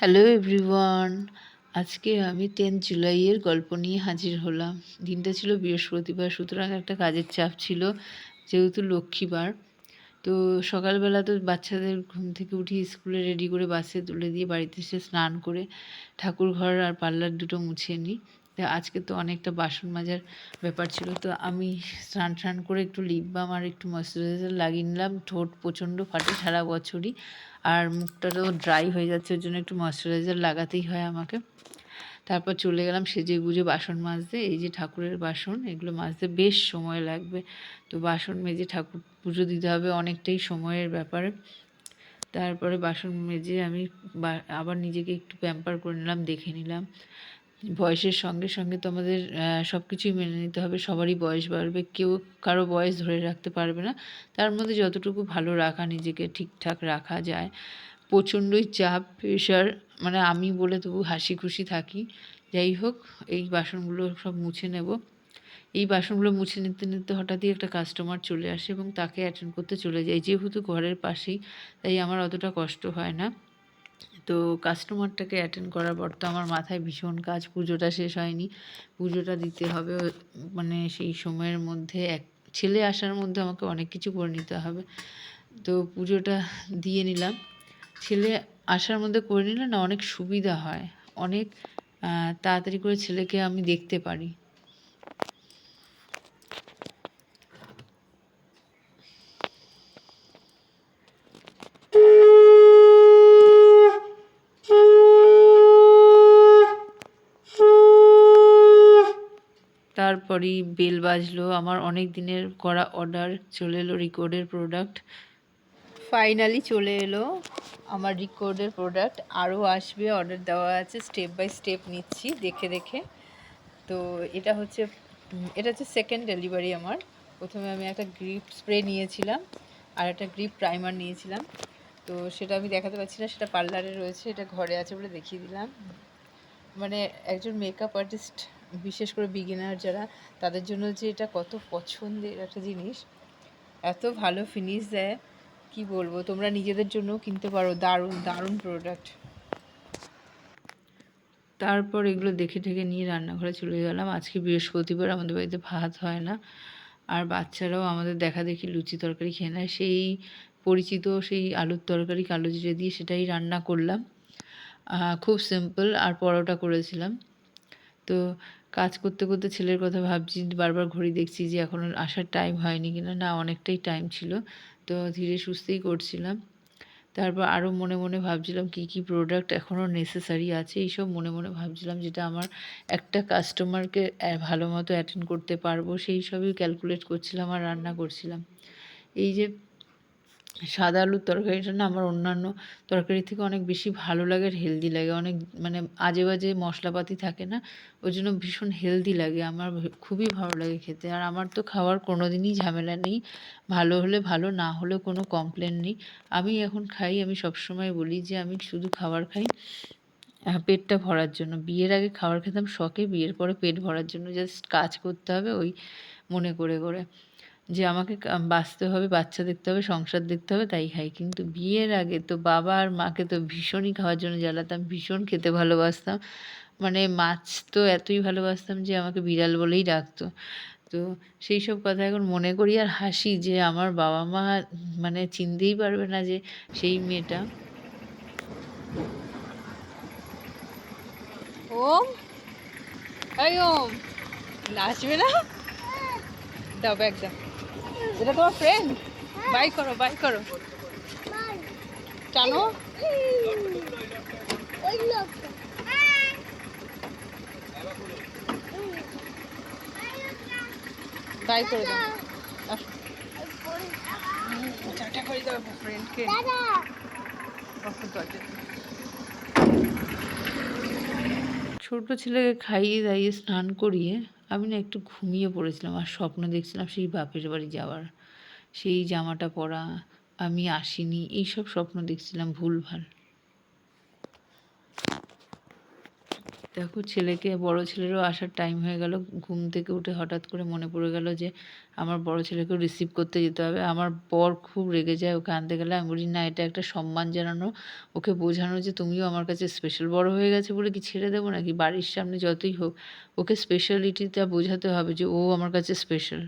Hello everyone. আজকে আমি 10 জুলাইয়ের গল্প নিয়ে হাজির হলাম। দিনটা ছিল বৃহস্পতিবার, সুতরাং একটা কাজের চাপ ছিল, যেহেতু লক্ষ্মীবার। তো সকালবেলা তো বাচ্চাদের ঘুম থেকে উঠিয়ে স্কুলে রেডি করে বাসে তুলে দিয়ে বাড়িতে এসে স্নান করে ঠাকুর ঘর আর পার্লার দুটো মুছে নিই। তো আজকে তো অনেকটা বাসন মাজার ব্যাপার ছিল, তো আমি স্নান করে একটু লিপ বাম আর একটু ময়শ্চারাইজার লাগিয়ে নিলাম। ঠোঁট প্রচণ্ড ফাটে সারা বছরই, আর মুখটাও ড্রাই হয়ে যাচ্ছে, ওর জন্য একটু ময়শ্চারাইজার লাগাতেই হয় আমাকে। তারপর চলে গেলাম সেজে গুজে বাসন মাজতে। এই যে ঠাকুরের বাসন, এগুলো মাজতে বেশ সময় লাগবে। তো বাসন মেজে ঠাকুর পুজো দিতে হবে, অনেকটাই সময়ের ব্যাপার। তারপরে বাসন মেজে আমি আবার নিজেকে একটু প্যাম্পার করে নিলাম, দেখে নিলাম। বয়সের সঙ্গে সঙ্গে তো আমাদের সব কিছুই মেনে নিতে হবে। সবারই বয়স বাড়বে, কেউ কারো বয়স ধরে রাখতে পারবে না। তার মধ্যে যতটুকু ভালো রাখা, নিজেকে ঠিকঠাক রাখা যায়। প্রচণ্ডই চাপ, প্রেশার, মানে আমি বলে তবু হাসি খুশি থাকি। যাই হোক, এই বাসনগুলো সব মুছে নেব। এই বাসনগুলো মুছে নিতে নিতে হঠাৎই একটা কাস্টমার চলে আসে এবং তাকে অ্যাটেন্ড করতে চলে যাই। যেহেতু ঘরের পাশেই, তাই আমার অতটা কষ্ট হয় না। তো কাস্টমারটাকে অ্যাটেন্ড করার পর তো আমার মাথায় ভীষণ কাজ। পুজোটা শেষ হয়নি, পুজোটা দিতে হবে। মানে সেই সময়ের মধ্যে এক ছেলে আসার মধ্যে আমাকে অনেক কিছু করে নিতে হবে। তো পুজোটা দিয়ে নিলাম। ছেলে আসার মধ্যে করে নিলে না অনেক সুবিধা হয়, অনেক তাড়াতাড়ি করে ছেলেকে আমি দেখতে পারি। তারপরেই বেল বাজলো। আমার অনেক দিনের করা অর্ডার চলে এলো, রিকর্ডের প্রোডাক্ট ফাইনালি চলে এলো। আমার রিকর্ডের প্রোডাক্ট আরও আসবে, অর্ডার দেওয়া আছে, স্টেপ বাই স্টেপ নিচ্ছি দেখে দেখে। তো এটা হচ্ছে সেকেন্ড ডেলিভারি আমার। প্রথমে আমি একটা গ্রিপ স্প্রে নিয়েছিলাম আর একটা গ্রিপ প্রাইমার নিয়েছিলাম। তো সেটা আমি দেখাতে পারছি না, সেটা পার্লারে রয়েছে, এটা ঘরে আছে বলে দেখিয়ে দিলাম। মানে একজন মেকআপ আর্টিস্ট, বিশেষ করে বিগিনার যারা, তাদের জন্য যে এটা কত পছন্দের একটা জিনিস, এত ভালো ফিনিশ দেয় কি বলবো। তোমরা নিজেদের জন্যও কিনতে পারো, দারুণ দারুণ প্রোডাক্ট। তারপর এগুলো দেখে ঠেকে নিয়ে রান্নাঘরে চলে গেলাম। আজকে বৃহস্পতিবার, আমাদের বাড়িতে ভাত হয় না, আর বাচ্চারাও আমাদের দেখা দেখি লুচি তরকারি খেয়ে নেয়। সেই পরিচিত সেই আলুর তরকারি কালো জিরে দিয়ে সেটাই রান্না করলাম, খুব সিম্পল। আর পরোটা করেছিলাম। তো কাজ করতে করতে ছেলের কথা ভাবছি, বারবার ঘড়ি দেখছি যে এখনও আসার টাইম হয়নি কিনা। না, অনেকটাই টাইম ছিল। তো ধীরে সুস্থেই করছিলাম। তারপর আরও মনে মনে ভাবছিলাম কী কী প্রোডাক্ট এখনও নেসেসারি আছে, এইসব মনে মনে ভাবছিলাম, যেটা আমার একটা কাস্টমারকে ভালো মতো অ্যাটেন্ড করতে পারবো, সেই সবই ক্যালকুলেট করছিলাম আর রান্না করছিলাম। এই যে সাদা আলুর তরকারিটা না আমার অন্যান্য তরকারি থেকে অনেক বেশি ভালো লাগে আর হেলদি লাগে। অনেক মানে আজে বাজে মশলাপাতি থাকে না, ওই জন্য ভীষণ হেলদি লাগে আমার, খুবই ভালো লাগে খেতে। আর আমার তো খাওয়ার কোনো দিনই ঝামেলা নেই, ভালো হলে ভালো, না হলে কোনো কমপ্লেন নেই। আমি এখন খাই, আমি সবসময় বলি যে আমি শুধু খাবার খাই পেটটা ভরার জন্য। বিয়ের আগে খাবার খেতাম শখে, বিয়ের পরে পেট ভরার জন্য, জাস্ট কাজ করতে হবে ওই মনে করে করে, যে আমাকে বাঁচতে হবে, বাচ্চা দেখতে হবে, সংসার দেখতে হবে, তাই খাই। কিন্তু বিয়ের আগে তো বাবা আর মাকে তো ভীষণই খাওয়ার জন্য জ্বালাতাম, ভীষণ খেতে ভালোবাসতাম। মানে মাছ তো এতই ভালোবাসতাম যে আমাকে বিড়াল বলেই ডাকতো। তো সেই সব কথা এখন মনে করি আর হাসি, যে আমার বাবা মা মানে চিনতেই পারবে না যে সেই মেয়েটা। ওম, এই ওম, নাচবে না? দাও ব্যাগ দাও। এটা তোমার ফ্রেন্ড? বাই করো, বাই করো, টানো। বাই করে দাও, আসো। টাটা করে দাও ফ্রেন্ডকে। ছোট ছেলেকে খাইয়ে দাইয়ে স্নান করিয়ে আমি না একটু ঘুমিয়ে পড়েছিলাম, আর স্বপ্ন দেখছিলাম সেই বাপের বাড়ি যাওয়ার, সেই জামাটা পরা, আমি আসিনি, এইসব স্বপ্ন দেখছিলাম ভুলভাল। দেখো ছেলেকে বড় ছেলেরও আসার টাইম হয়ে গেল। ঘুম থেকে উঠে হঠাৎ করে মনে পড়ে গেল যে আমার বড় ছেলেকেও রিসিভ করতে যেতে হবে। আমার বর খুব রেগে যায় ওকে আনতে গেলে। আমি বলি, "না, এটা একটা সম্মান জানানো, ওকে বোঝানো যে তুমিও আমার কাছে স্পেশাল। বড় হয়ে গেছে বলে কি ছেড়ে দেবো নাকি? বাড়ির সামনে যতই হোক ওকে স্পেশালিটিটা বোঝাতে হবে যে ও আমার কাছে স্পেশাল।"